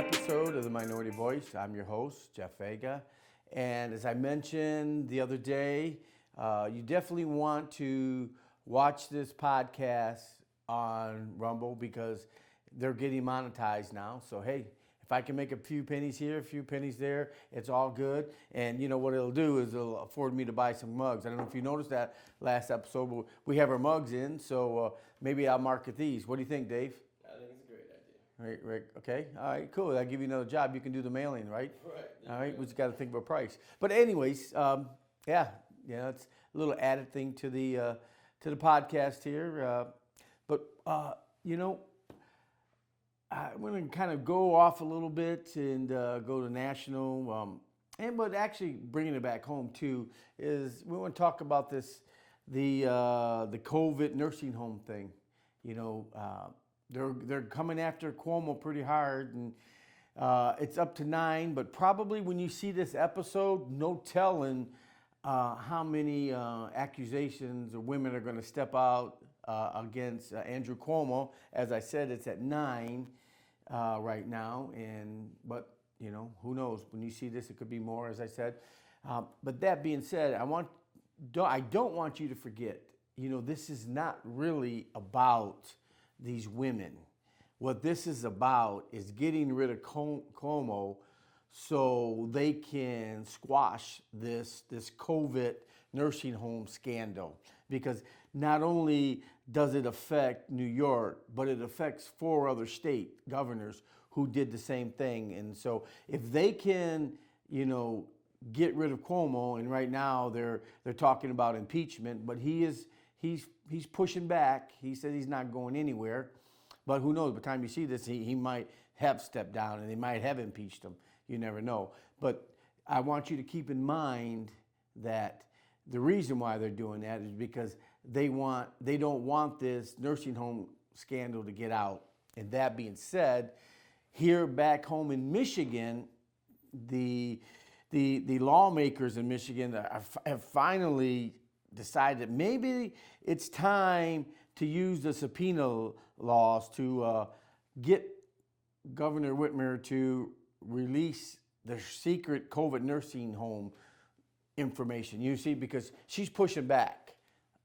episode of The Minority Voice. I'm your host, Jeff Vega. And as I mentioned the other day, you definitely want to watch this podcast on Rumble because they're getting monetized now. So, hey, if I can make a few pennies here, a few pennies there, it's all good. And you know what it'll do is it'll afford me to buy some mugs. I don't know if you noticed that last episode, but we have our mugs in, so maybe I'll market these. What do you think, Dave? I think it's a great idea. Right, okay. All right, cool. I'll give you another job. You can do the mailing, right? Right. All right, we just got to think about price. But anyways, it's a little added thing to the podcast here. I'm going to kind of go off a little bit and go to national. But actually bringing it back home too is we want to talk about this, the COVID nursing home thing. You know, they're coming after Cuomo pretty hard, and it's up to 9. But probably when you see this episode, no telling how many accusations or women are going to step out against Andrew Cuomo. As I said, it's at 9 right now, but you know, who knows? When you see this, it could be more, as I said. But that being said, I don't want you to forget. You know, this is not really about these women. What this is about is getting rid of Cuomo so they can squash this COVID nursing home scandal. Because not only does it affect New York, but it affects 4 other state governors who did the same thing. And so if they can, you know, get rid of Cuomo, and right now they're talking about impeachment, but he's pushing back. He said he's not going anywhere. But who knows? By the time you see this, he might have stepped down and they might have impeached him. You never know. But I want you to keep in mind that the reason why they're doing that is because they don't want this nursing home scandal to get out. And that being said, here back home in Michigan, the lawmakers in Michigan have finally decided that maybe it's time to use the subpoena laws to get Governor Whitmer to release the secret COVID nursing home information. You see, because she's pushing back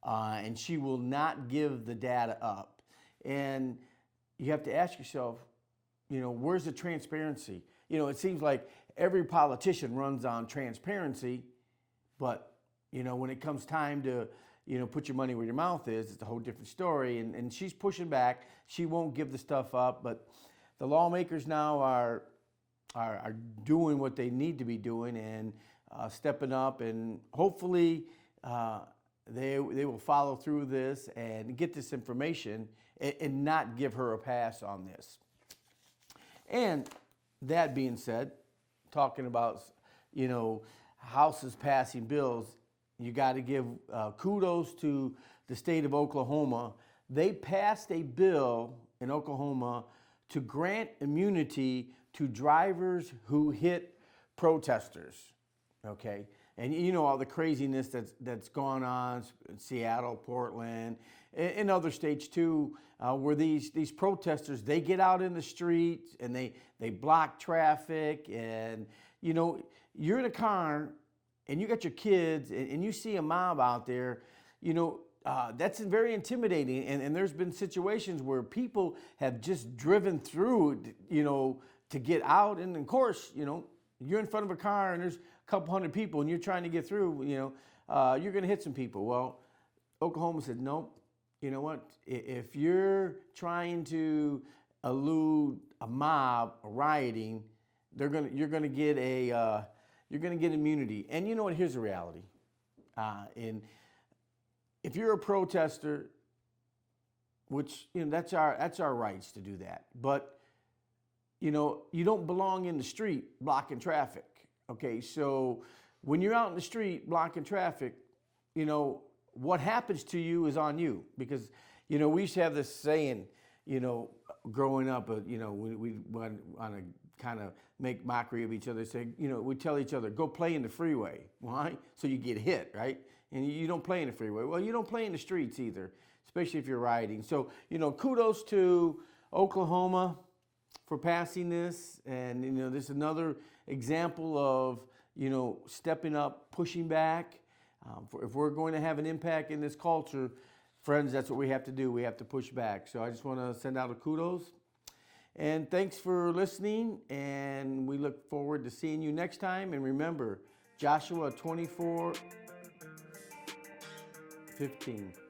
and she will not give the data up. And you have to ask yourself, you know, where's the transparency? You know, it seems like every politician runs on transparency, but, you know, when it comes time to, you know, put your money where your mouth is, it's a whole different story. And she's pushing back. She won't give the stuff up. But the lawmakers now are doing what they need to be doing and stepping up. And hopefully they will follow through this and get this information and not give her a pass on this. And that being said, talking about, you know, houses passing bills, you got to give kudos to the state of Oklahoma. They passed a bill in Oklahoma to grant immunity to drivers who hit protesters, okay? And you know all the craziness that's gone on in Seattle, Portland, in other states too, where these protesters, they get out in the streets and they block traffic. And, you know, you're in a car and you got your kids and you see a mob out there, you know, that's very intimidating. And there's been situations where people have just driven through, you know, to get out. And of course, you know, you're in front of a car and there's a couple hundred people and you're trying to get through, you know, you're going to hit some people. Well, Oklahoma said, nope. You know what? If you're trying to elude a mob, a rioting, you're gonna get immunity. And you know what? Here's the reality. And if you're a protester, which, you know, that's our rights to do that. But you know, you don't belong in the street blocking traffic. Okay, so when you're out in the street blocking traffic, you know, what happens to you is on you. Because, you know, we used to have this saying, you know, growing up, you know, we want to kind of make mockery of each other, say, you know, we tell each other, go play in the freeway. Why? So you get hit, right? And you don't play in the freeway. Well, you don't play in the streets either, especially if you're riding. So, you know, kudos to Oklahoma for passing this. And, this is another example of, stepping up, pushing back. If we're going to have an impact in this culture, friends, that's what we have to do. We have to push back. So I just want to send out a kudos. And thanks for listening. And we look forward to seeing you next time. And remember, Joshua 24:15.